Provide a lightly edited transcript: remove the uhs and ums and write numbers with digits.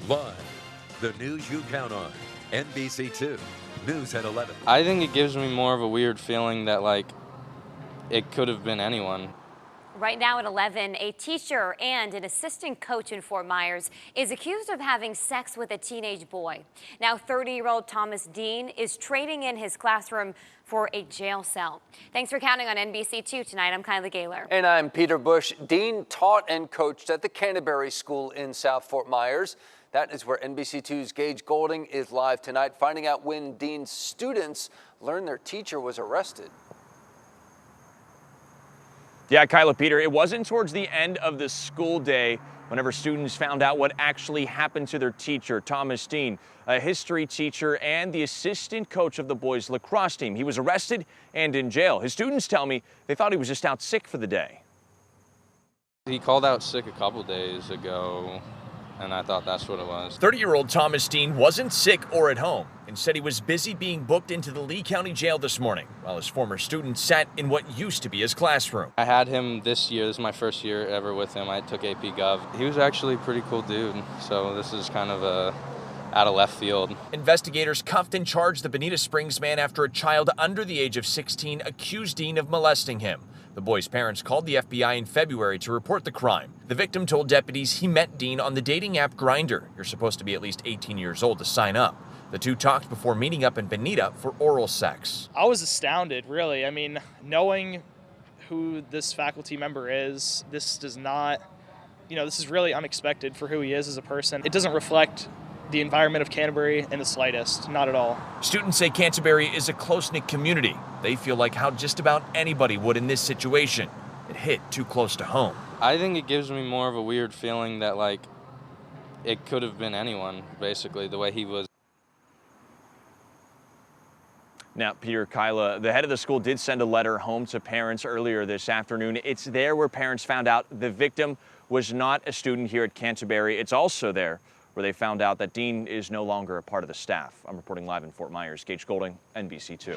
Live, the news you count on. NBC2, News at 11. I think it gives me more of a weird feeling that, like, it could have been anyone. Right now at 11, a teacher and an assistant coach in Fort Myers is accused of having sex with a teenage boy. Now 30-year-old Thomas Deane is trading in his classroom for a jail cell. Thanks for counting on NBC2 tonight. I'm Kylie Gaylor. And I'm Peter Bush. Deane taught and coached at the Canterbury School in South Fort Myers. That is where NBC2's Gage Goulding is live tonight, finding out when Deane's students learned their teacher was arrested. Yeah, Kyla, Peter, it wasn't towards the end of the school day whenever students found out what actually happened to their teacher, Thomas Deane, a history teacher and the assistant coach of the boys' lacrosse team. He was arrested and in jail. His students tell me they thought he was just out sick for the day. He called out sick a couple days ago, and I thought that's what it was. 30-year-old Thomas Deane wasn't sick or at home. Instead, he was busy being booked into the Lee County Jail this morning, while his former students sat in what used to be his classroom. I had him this year. This is my first year ever with him. I took AP Gov. He was actually a pretty cool dude, so this is kind of out of left field. Investigators cuffed and charged the Bonita Springs man after a child under the age of 16 accused Deane of molesting him. The boy's parents called the FBI in February to report the crime. The victim told deputies he met Deane on the dating app Grindr. You're supposed to be at least 18 years old to sign up. The two talked before meeting up in Bonita for oral sex. I was astounded, really. I mean, knowing who this faculty member is, this does not, this is really unexpected for who he is as a person. It doesn't reflect the environment of Canterbury in the slightest, not at all. Students say Canterbury is a close-knit community. They feel like how just about anybody would in this situation. It hit too close to home. I think it gives me more of a weird feeling that, like, it could have been anyone, basically, the way he was. Now, Peter, Kyla, the head of the school did send a letter home to parents earlier this afternoon. It's there where parents found out the victim was not a student here at Canterbury. It's also there where they found out that Deane is no longer a part of the staff. I'm reporting live in Fort Myers. Gage Goulding, NBC2.